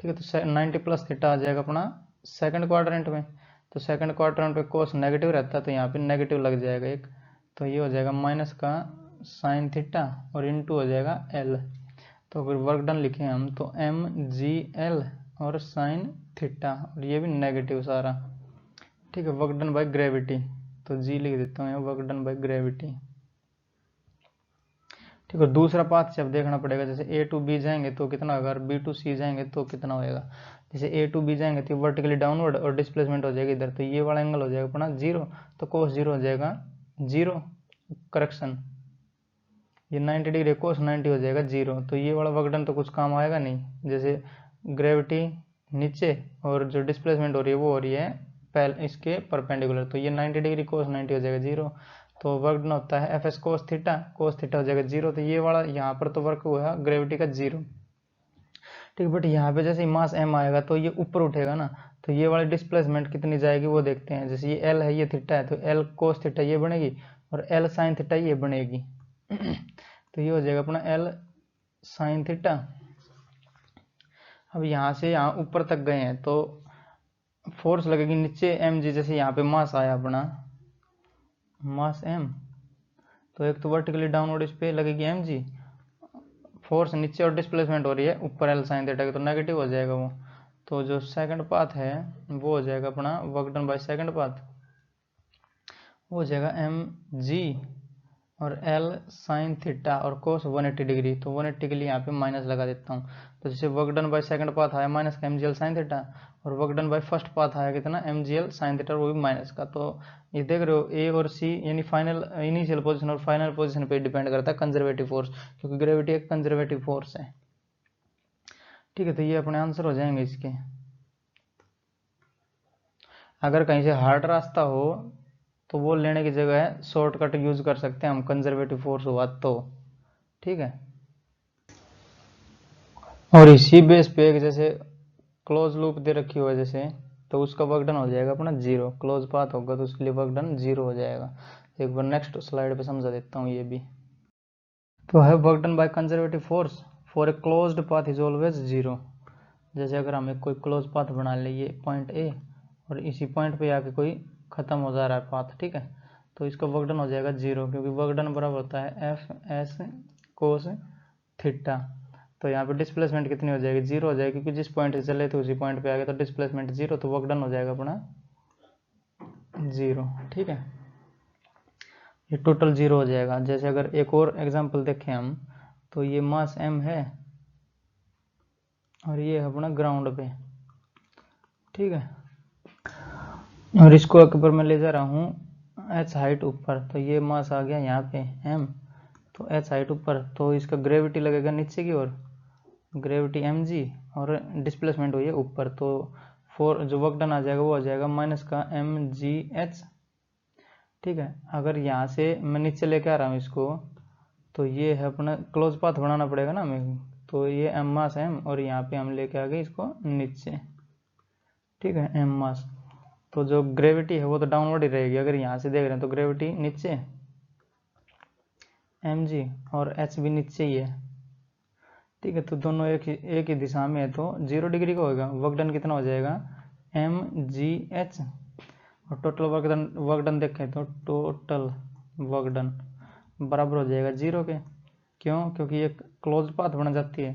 ठीक है, तो 90 प्लस थीटा आ जाएगा अपना सेकंड क्वाड्रेंट में। तो सेकंड क्वाड्रेंट पे कोस नेगेटिव रहता है तो यहाँ पे नेगेटिव लग जाएगा एक, तो ये हो जाएगा माइनस का साइन थीटा और इनटू हो जाएगा एल। तो अगर वर्क डन लिखें हम तो एम जी एल और साइन थीटा, और ये भी नेगेटिव सारा। ठीक है, वर्क डन बाय ग्रेविटी, तो जी लिख देता हूँ वर्क डन बाय ग्रेविटी। ठीक है, दूसरा पाथ से अब देखना पड़ेगा, जैसे ए टू बी जाएंगे तो कितना होगा, बी टू सी जाएंगे तो कितना होएगा। जैसे ए टू बी जाएंगे तो वर्टिकली डाउनवर्ड और डिस्प्लेसमेंट हो जाएगी इधर, तो ये वाला एंगल हो जाएगा अपना जीरो, तो कोस जीरो हो जाएगा जीरो, करेक्शन ये 90 डिग्री कोस 90 हो जाएगा जीरो। तो ये वाला वर्क डन तो कुछ काम आएगा नहीं, जैसे ग्रेविटी नीचे और जो डिस्प्लेसमेंट हो रही है वो हो रही है पहले इसके परपेंडिकुलर, तो ये 90 डिग्री कोस 90 हो जाएगा जीरो। तो वर्क डन होता है एफ एस कोस थीटा हो जाएगा जीरो। तो ये वाला यहाँ पर तो वर्क हुआ है ग्रेविटी का जीरो। ठीक, बट यहाँ पे जैसे मास एम आएगा तो ये ऊपर उठेगा ना, तो ये वाली डिस्प्लेसमेंट कितनी जाएगी वो देखते हैं। जैसे ये एल है, ये थीटा है, तो एल कोस थीटा ये बनेगी और एल साइन थीटा ये बनेगी। तो ये हो जाएगा अपना एल साइन थीटा। अब यहाँ से यहाँ ऊपर तक गए हैं तो फोर्स लगेगी नीचे एम जी, जैसे यहाँ पे मास आया अपना मास एम, तो एक तो वर्टिकली डाउनवर्ड इस पे लगेगी एम जी, फोर्स नीचे और डिस्प्लेसमेंट हो रही है ऊपर एल साइन थीटा की, तो नेगेटिव हो जाएगा वो। तो जो सेकंड पाथ है वो हो जाएगा अपना work done by second path, वो हो जाएगा एम जी और एल साइन थीटा और कोस 180 डिग्री, तो 180 के लिए यहाँ पे माइनस लगा देता हूँ। तो जैसे work done by second path आया माइनस का M G L sine theta, और work done by first path आया कितना M G L sine theta, वो भी माइनस का। तो ये देख रहे हो ए और सी यानी फाइनल इनिशियल पोजीशन और फाइनल पोजीशन पे डिपेंड करता है कंजर्वेटिव फोर्स, क्योंकि ग्रेविटी एक कंजर्वेटिव फोर्स है। ठीक है, तो ये अपने आंसर हो जाएंगे इसके। अगर कहीं से हार्ड रास्ता हो तो वो लेने की जगह शॉर्टकट यूज कर सकते हैं हम, कंजर्वेटिव फोर्स हुआ तो। ठीक है, और इसी बेस पे एक जैसे क्लोज लूप दे रखी हो जैसे, तो उसका वर्क डन हो जाएगा अपना जीरो, क्लोज पाथ होगा तो उसके लिए वर्क डन जीरो हो जाएगा। एक बार नेक्स्ट स्लाइड पे समझा देता हूँ ये भी। तो है work done by conservative force for a closed path is always zero. जैसे अगर हम एक कोई क्लोज पाथ बना ले, ये पॉइंट ए और इसी पॉइंट पे आके कोई खत्म हो जा रहा है पाथ, ठीक है, तो इसका वर्क डन हो जाएगा जीरो, क्योंकि वर्क डन बराबर होता है एफ एस कोस थीटा। तो यहाँ पे डिस्प्लेसमेंट कितनी हो जाएगी, जीरो हो जाएगी, क्योंकि जिस पॉइंट से चले थे उसी पॉइंट पे आ गए, तो डिस्प्लेसमेंट जीरो, तो वर्क डन हो जाएगा अपना जीरो। ठीक है, ये टोटल जीरो हो जाएगा। जैसे अगर एक और एग्जांपल देखें हम, तो ये मास एम है और ये है अपना ग्राउंड पे, ठीक है, और इसको अकबर में ले जा रहा हूँ एच हाइट ऊपर, तो ये मास आ गया यहाँ पे एम, तो एच हाइट ऊपर, तो इसका ग्रेविटी लगेगा नीचे की ओर, ग्रेविटी एम जी, और डिस्प्लेसमेंट हुई है ऊपर, तो फोर जो वर्क डन आ जाएगा वो आ जाएगा माइनस का एम जी एच। ठीक है, अगर यहाँ से मैं नीचे लेके आ रहा हूँ इसको, तो ये है अपना क्लोज पाथ बनाना पड़ेगा ना हमें, तो ये एम मास एम और यहाँ पे हम लेके आ गए इसको नीचे। ठीक है, एम मास, तो जो ग्रेविटी है वो तो डाउनवर्ड ही रहेगी। अगर यहाँ से देख रहे हैं तो ग्रेविटी नीचे एम जी और एच भी नीचे ही है। ठीक है, तो दोनों एक ही दिशा में है, तो 0 डिग्री का होगा। वर्क डन कितना हो जाएगा एम जी एच, और टोटल वर्क डन देखें तो टोटल वर्क डन बराबर हो जाएगा जीरो के। क्यों? क्योंकि ये क्लोज पाथ बन जाती है।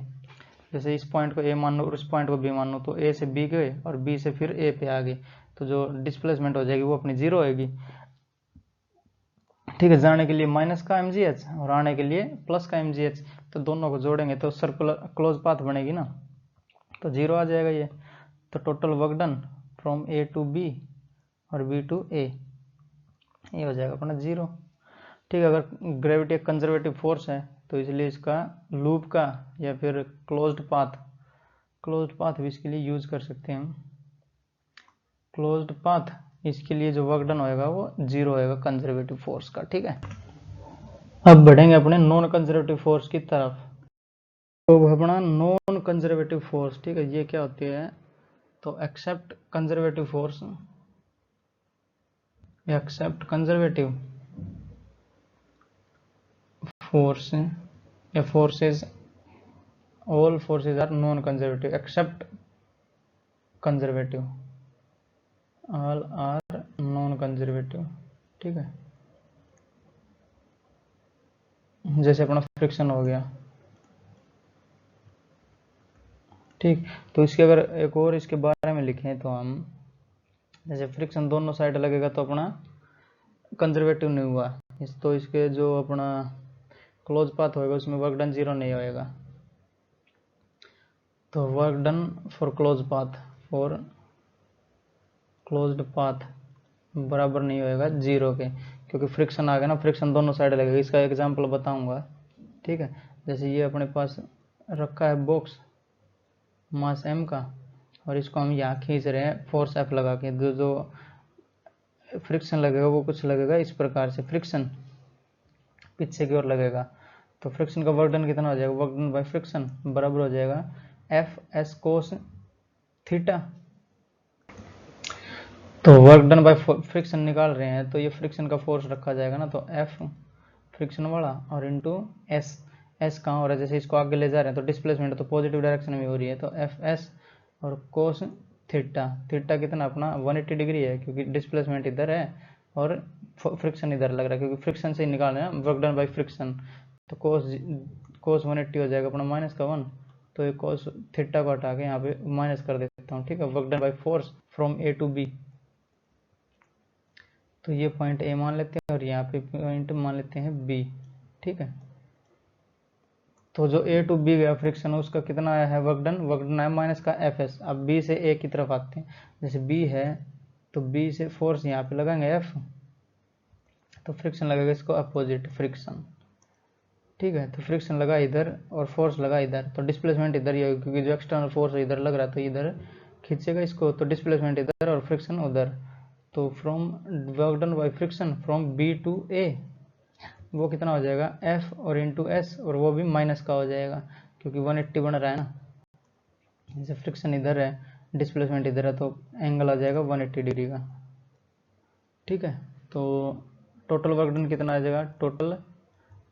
जैसे इस पॉइंट को ए मान लो और इस पॉइंट को बी मान लो, तो ए से बी गए और बी से फिर ए पे आ गए, तो जो डिस्प्लेसमेंट हो जाएगी वो अपनी जीरो होगी। ठीक है, जाने के लिए माइनस का एम जी एच और आने के लिए प्लस का एम जी एच, तो दोनों को जोड़ेंगे तो सर्कुलर क्लोज पाथ बनेगी ना, तो जीरो आ जाएगा ये। तो total work done from A to B और बी टू ए, ये हो जाएगा अपना जीरो। ठीक है, अगर ग्रेविटी एक कंजर्वेटिव फोर्स है तो इसलिए इसका लूप का या फिर क्लोज्ड पाथ भी इसके लिए यूज कर सकते हैं हम। क्लोज्ड पाथ इसके लिए जो वर्क डन होएगा वो जीरो होएगा कंजर्वेटिव फोर्स का। ठीक है, अब बढ़ेंगे अपने नॉन कंजर्वेटिव फोर्स की तरफ। तो अपना नॉन कंजर्वेटिव फोर्स, ठीक है, ये क्या होती है, तो except conservative force, except conservative force या forces, all forces are non conservative except conservative, all are non conservative. ठीक है, जैसे अपना फ्रिक्शन हो गया। ठीक, तो इसके अगर एक और इसके बारे में लिखें तो हम, जैसे फ्रिक्शन दोनों साइड लगेगा तो अपना कंजर्वेटिव नहीं हुआ, तो इसके जो अपना क्लोज पाथ होएगा उसमें वर्क डन 0 नहीं होएगा। तो work done for close path, for closed path बराबर नहीं होएगा 0 के, क्योंकि फ्रिक्शन आ गया ना, फ्रिक्शन दोनों साइड लगेगा। इसका एग्जांपल बताऊंगा। ठीक है, जैसे ये अपने पास रखा है बॉक्स मास m का, और इसको हम यहाँ खींच रहे हैं फोर्स F लगा के, जो फ्रिक्शन लगेगा वो कुछ लगेगा इस प्रकार से, फ्रिक्शन पीछे की ओर लगेगा। तो फ्रिक्शन का वर्क डन कितना हो जाएगा, वर्क डन बाय फ्रिक्शन बराबर हो जाएगा एफ एस कोस थीटा। तो वर्क डन बाय फ्रिक्शन निकाल रहे हैं, तो ये फ्रिक्शन का फोर्स रखा जाएगा ना, तो एफ फ्रिक्शन वाला और इंटू एस, एस कहाँ हो रहा है, जैसे इसको आगे ले जा रहे हैं तो डिस्प्लेसमेंट तो पॉजिटिव डायरेक्शन में हो रही है, तो एफ एस और कोस थीटा, थीटा कितना अपना 180 डिग्री है, क्योंकि डिस्प्लेसमेंट इधर है और फ्रिक्शन इधर लग रहा है, क्योंकि फ्रिक्शन से ही निकाल रहे हैं वर्क डन बाय फ्रिक्शन। तो कोस 180 हो जाएगा अपना माइनस का 1, तो ये कोस थीटा को हटा के यहाँ पे माइनस कर देता हूँ। ठीक है, work done by force from A to B, तो ये पॉइंट ए मान लेते हैं और यहाँ पे पॉइंट मान लेते हैं बी। ठीक है, तो जो ए टू बी गया फ्रिक्शन उसका कितना आया है वर्क डन है माइनस का एफ एस। अब बी से ए की तरफ आते हैं, जैसे बी है तो बी से फोर्स यहाँ पे लगाएंगे एफ, तो फ्रिक्शन लगेगा इसको अपोजिट फ्रिक्शन। ठीक है, तो फ्रिक्शन लगा इधर और फोर्स लगा इधर, तो डिस्प्लेसमेंट इधर ही होगी, क्योंकि जो एक्सटर्नल फोर्स इधर लग रहा है तो इधर खींचेगा इसको, तो डिस्प्लेसमेंट इधर और फ्रिक्शन उधर। तो from work done by friction from B to A वो कितना हो जाएगा एफ और इंटू एस, और वो भी माइनस का हो जाएगा क्योंकि 180 बन रहा है ना, जैसे फ्रिक्शन इधर है डिस्प्लेसमेंट इधर है, तो एंगल आ जाएगा 180 डिग्री का। ठीक है, तो टोटल वर्क डन कितना आ जाएगा, टोटल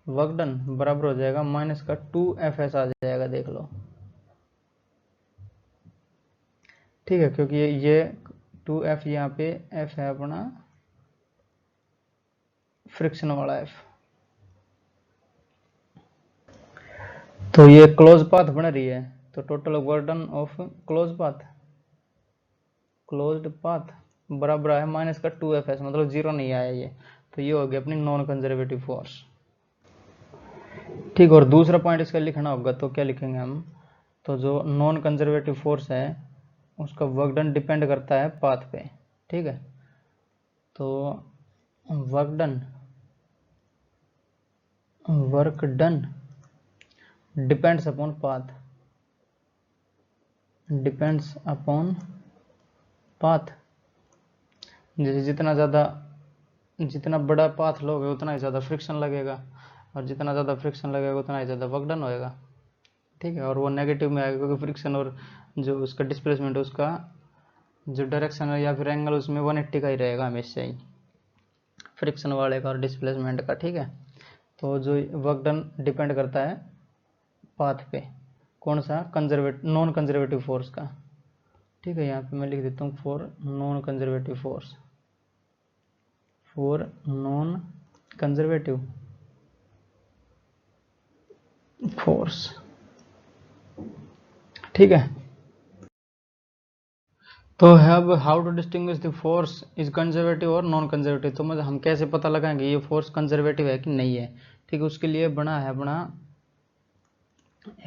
वर्क डन बराबर हो जाएगा माइनस का 2fs आ जाएगा, देख लो। ठीक है, क्योंकि ये 2f यहाँ पे f है अपना फ्रिक्शन वाला f, तो ये क्लोज पाथ बन रही है, तो total work done of close path, closed path बराबर है माइनस का 2fs, मतलब 0 नहीं आया ये, तो ये हो गया अपनी नॉन कंजर्वेटिव फोर्स। ठीक, और दूसरा पॉइंट इसका लिखना होगा, तो क्या लिखेंगे हम, तो जो नॉन कंजर्वेटिव फोर्स है उसका वर्क डन डिपेंड करता है पाथ पे। ठीक है, तो work done depends upon path, depends upon path, जैसे जितना बड़ा पाथ लोगे उतना ही ज़्यादा फ्रिक्शन लगेगा, और जितना ज़्यादा फ्रिक्शन लगेगा उतना ही ज़्यादा वर्क डन होएगा। ठीक है, और वो नेगेटिव में आएगा क्योंकि फ्रिक्शन और जो उसका डिस्प्लेसमेंट उसका जो डायरेक्शन है या फिर एंगल उसमें 180 का ही रहेगा हमेशा ही, फ्रिक्शन वाले का और डिस्प्लेसमेंट का। ठीक है, तो जो वर्क डन डिपेंड करता है पाथ पे, कौन सा नॉन कंजर्वेटिव फोर्स का। ठीक है, यहाँ पे मैं लिख देता हूँ for non conservative force, for non conservative force. ठीक है, तो अब how to distinguish the force is conservative और नॉन कंजर्वेटिव, तो मतलब हम कैसे पता लगाएंगे ये फोर्स कंजर्वेटिव है कि नहीं है। ठीक है, उसके लिए बना है अपना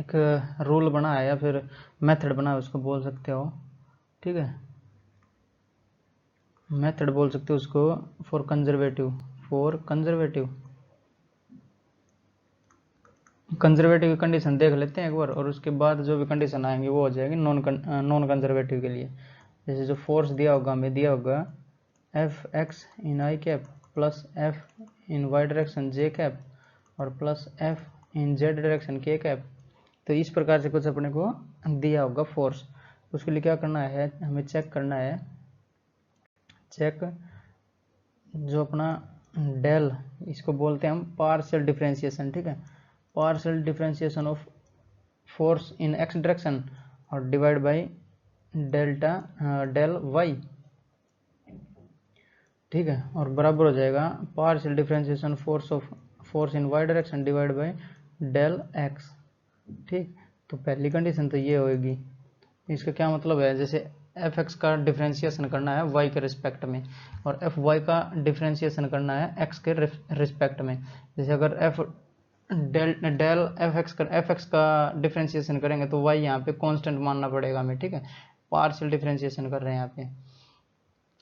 एक रूल बना है या फिर मेथड बना है, उसको बोल सकते हो। ठीक है, मेथड बोल सकते हो उसको फॉर कंजर्वेटिव की कंडीशन देख लेते हैं एक बार, और उसके बाद जो भी कंडीशन आएंगी वो हो जाएगी नॉन कंजर्वेटिव के लिए। जैसे जो फोर्स दिया होगा हमें, दिया होगा एफ एक्स इन आई कैप प्लस एफ इन वाई डायरेक्शन जे कैप और प्लस एफ इन जेड डायरेक्शन के कैप, तो इस प्रकार से कुछ अपने को दिया होगा फोर्स। उसके लिए क्या करना है, हमें चेक करना है, चेक जो अपना डेल, इसको बोलते हैं हम पार्शियल डिफरेंशिएशन, ठीक है, partial differentiation of force in X direction और divide by delta del Y, ठीक है, और बराबर हो जाएगा partial differentiation force of force in Y direction divide by del X, ठीक। तो पहली कंडीशन तो ये होगी। इसका क्या मतलब है, जैसे एफ एक्स का डिफरेंशिएशन करना है वाई के रिस्पेक्ट में और एफ वाई का डिफरेंशिएशन करना है एक्स के रिस्पेक्ट में। जैसे अगर एफ डेल एफ एक्स का डिफरेंशिएशन करेंगे तो वाई यहाँ पे कांस्टेंट मानना पड़ेगा हमें, ठीक है, पार्शियल डिफरेंशिएशन कर रहे हैं यहाँ पे।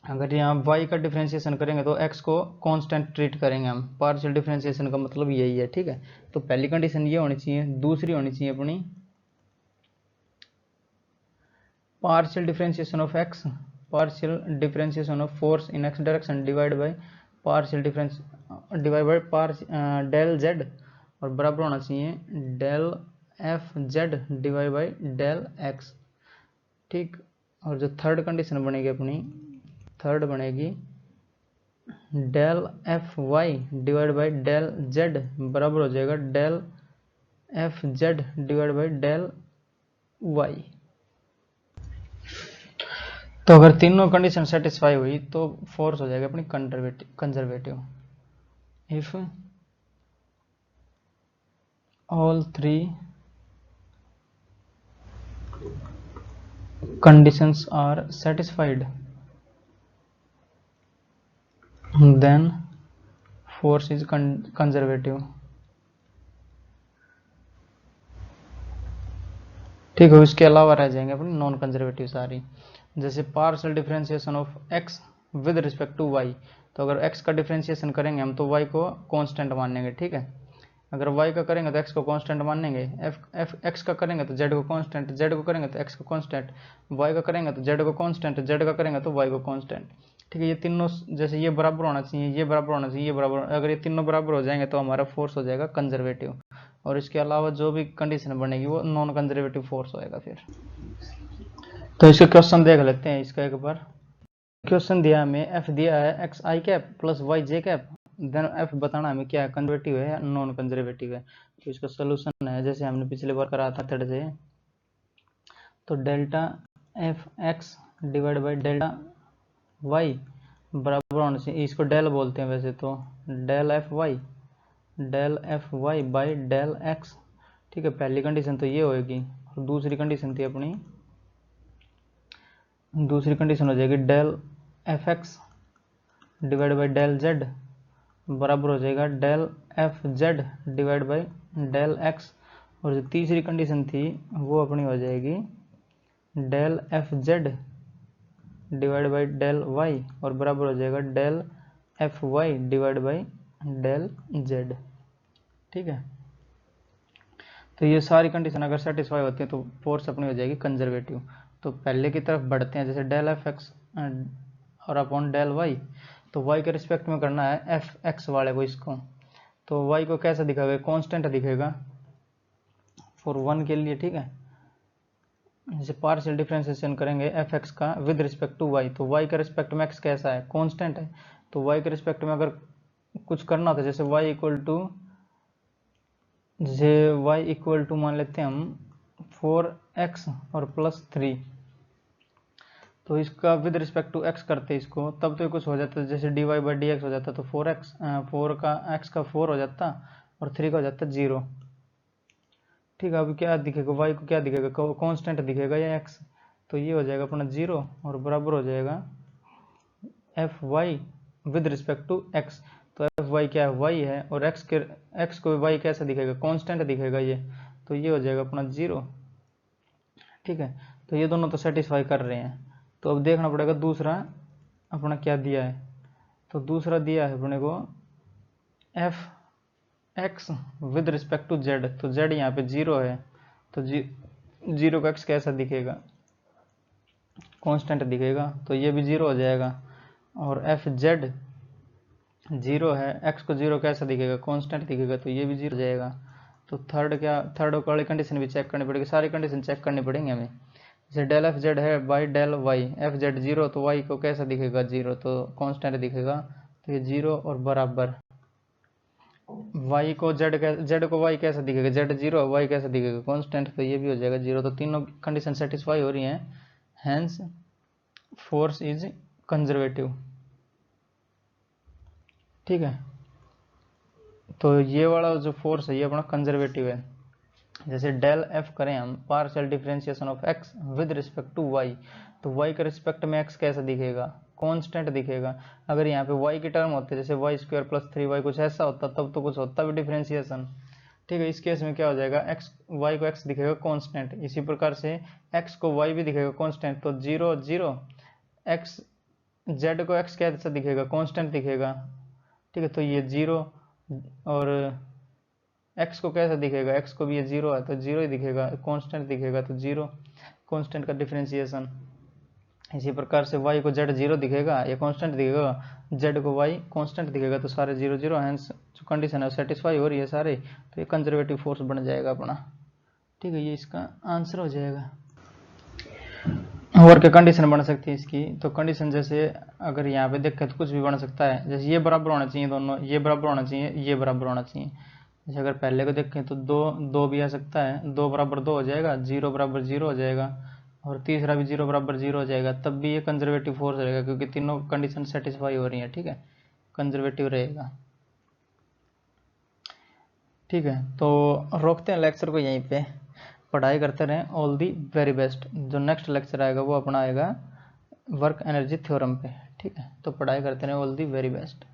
अगर यहाँ y का डिफरेंशिएशन करेंगे तो x को कांस्टेंट ट्रीट करेंगे हम, पार्शियल डिफरेंशिएशन का मतलब यही है, ठीक है। तो पहली कंडीशन ये होनी चाहिए। दूसरी होनी चाहिए अपनी partial differentiation of x, partial differentiation of force in x direction divide by partial difference divide by del z, और बराबर होना चाहिए del F Z divide by del x, ठीक। और जो थर्ड कंडीशन बनेगी अपनी, थर्ड बनेगी del F Y divide by del Z बराबर हो जाएगा del F Z divide by del Y. तो अगर तीनों कंडीशन सेटिस्फाई हुई तो फोर्स हो जाएगा अपनी conservative. If all three conditions are satisfied then force is conservative, ठीक है। इसके अलावा रह जाएंगे अपनी नॉन कंजर्वेटिव सारी, जैसे partial differentiation of X with respect to Y. तो अगर एक्स का डिफरेंशिएशन करेंगे हम तो वाई को कांस्टेंट मानेंगे, ठीक है। अगर वाई का करेंगे तो एक्स को कांस्टेंट मानेंगे, एक्स का करेंगे तो जेड को कांस्टेंट, जेड को करेंगे तो एक्स को कांस्टेंट, वाई का करेंगे तो जेड को कांस्टेंट, जेड का करेंगे तो वाई को कांस्टेंट, ठीक है। ये तीनों जैसे ये बराबर होना चाहिए, ये बराबर होना चाहिए, ये बराबर, अगर ये तीनों बराबर हो जाएंगे तो हमारा फोर्स हो जाएगा कंजर्वेटिव। और इसके अलावा जो भी कंडीशन बनेगी वो नॉन कंजर्वेटिव फोर्स होएगा फिर। तो इसका क्वेश्चन देख लेते हैं इसका एक बार। क्वेश्चन दिया हमें, एफ दिया है एक्स आई कैप प्लस वाई जे कैप, देन एफ बताना हमें क्या है, कंजर्वेटिव है या नॉन कंजर्वेटिव है। तो इसका सोल्यूशन है जैसे हमने पिछले बार करा था थर्ड से, तो delta F X divide by delta Y बराबर होना चाहिए, इसको डेल बोलते हैं वैसे तो, del F Y by del X, ठीक है। पहली कंडीशन तो ये होएगी और दूसरी कंडीशन थी अपनी, दूसरी कंडीशन हो जाएगी del F X divide by del Z बराबर हो जाएगा del F Z divide by del X, और जो तीसरी कंडीशन थी वो अपनी हो जाएगी del F Z divide by del Y और बराबर हो जाएगा del F Y divide by del Z, ठीक है। तो ये सारी कंडीशन अगर सेटिस्फाई होती है तो फोर्स अपनी हो जाएगी कंजर्वेटिव। तो पहले की तरफ बढ़ते हैं, जैसे डेल एफ एक्स और अपॉन डेल वाई, तो वाई के रिस्पेक्ट में करना है एफ एक्स वाले को, इसको तो वाई को कैसा दिखाएगा, कांस्टेंट दिखेगा फॉर वन के लिए, ठीक है। जैसे पार्शियल डिफरेंशिएशन करेंगे एफ एक्स का विद रिस्पेक्ट टू वाई, तो वाई के रिस्पेक्ट में एक्स कैसा है, कांस्टेंट है। तो वाई के रिस्पेक्ट में अगर कुछ करना होता है, जैसे वाई इक्वल टू, जैसे y इक्वल टू मान लेते हैं हम 4x और प्लस 3, तो इसका विद रिस्पेक्ट टू x करते इसको तब तो कुछ हो जाता है, जैसे dy बाई डी एक्स हो जाता तो 4x 4 का x का 4 हो जाता और 3 का हो जाता 0, ठीक है। अब क्या दिखेगा, y को क्या दिखेगा, कांस्टेंट दिखेगा या x, तो ये हो जाएगा अपना 0 और बराबर हो जाएगा F Y with respect to x। तो एफ वाई क्या है, y है, और x को y कैसा दिखेगा, कांस्टेंट दिखेगा ये, तो ये हो जाएगा अपना 0, ठीक है। तो ये दोनों तो सेटिस्फाई कर रहे हैं। तो अब देखना पड़ेगा दूसरा अपना क्या दिया है, तो दूसरा दिया है अपने को F X with respect to Z, तो जेड यहाँ पे 0 है, तो 0 का x कैसा दिखेगा, कांस्टेंट दिखेगा, तो ये भी 0 हो जाएगा। और एफ जेड 0 है, x को 0 कैसा दिखेगा, कांस्टेंट दिखेगा, तो ये भी 0 हो जाएगा। तो थर्ड वाली कंडीशन भी चेक करनी पड़ेगी, सारी कंडीशन चेक करनी पड़ेंगे हमें। जैसे डेल एफ जेड है by del Y, F Z zero तो वाई को कैसा दिखेगा, जीरो, तो कांस्टेंट दिखेगा, तो ये जीरो और बराबर वाई को जेड को वाई कैसा दिखेगा, जेड जीरो, वाई कैसा दिखेगा कांस्टेंट, तो ये भी हो जाएगा जीरो। तो तीनों कंडीशन सेटिस्फाई हो रही हैं, हैंस फोर्स इज कंजर्वेटिव। ठीक है, तो ये वाला जो फोर्स है ये अपना कंजर्वेटिव है। जैसे डेल एफ करें हम partial differentiation of X with respect to Y, तो वाई के रिस्पेक्ट में एक्स कैसा दिखेगा, कांस्टेंट दिखेगा। अगर यहाँ पे वाई की टर्म होते जैसे वाई स्क्वायर प्लस 3y कुछ ऐसा होता तब तो कुछ होता भी डिफरेंशिएशन। ठीक है, इस केस में क्या हो जाएगा, एक्स वाई को एक्स दिखेगा कांस्टेंट, इसी प्रकार से एक्स को वाई भी दिखेगा कांस्टेंट, तो जीरो जीरो, एक्स जेड को एक्स कैसा दिखेगा, कांस्टेंट दिखेगा। ठीक है, तो ये जीरो, और एक्स को कैसा दिखेगा, एक्स को भी ये जीरो है तो जीरो ही दिखेगा, कांस्टेंट दिखेगा तो जीरो, कांस्टेंट का डिफरेंशिएशन। इसी प्रकार से y को z जीरो दिखेगा, ये कांस्टेंट दिखेगा, z को y कांस्टेंट दिखेगा, तो सारे जीरो जीरो, हैंस जो कंडीशन है सेटिस्फाई हो रही है सारे, तो ये कंजर्वेटिव फोर्स बन जाएगा अपना। ठीक है, ये इसका आंसर हो जाएगा। और क्या कंडीशन बन सकती है इसकी, तो कंडीशन जैसे अगर यहाँ पे देखें तो कुछ भी बन सकता है, जैसे ये बराबर होना चाहिए दोनों, ये बराबर होना चाहिए, ये बराबर होना चाहिए। जैसे अगर पहले को देखें तो दो भी आ सकता है, दो बराबर दो हो जाएगा, जीरो बराबर जीरो हो जाएगा, और तीसरा भी जीरो बराबर जीरो हो जाएगा, तब भी ये कंजर्वेटिव फोर्स रहेगा क्योंकि तीनों कंडीशन सेटिस्फाई हो रही है। ठीक है, कंजर्वेटिव रहेगा। ठीक है, तो रोकते हैं लेक्चर को यहीं पे, पढ़ाई करते रहें। All the very best. जो नेक्स्ट लेक्चर आएगा वो अपना आएगा वर्क एनर्जी थ्योरम पे। ठीक है, तो पढ़ाई करते रहें। All the very best.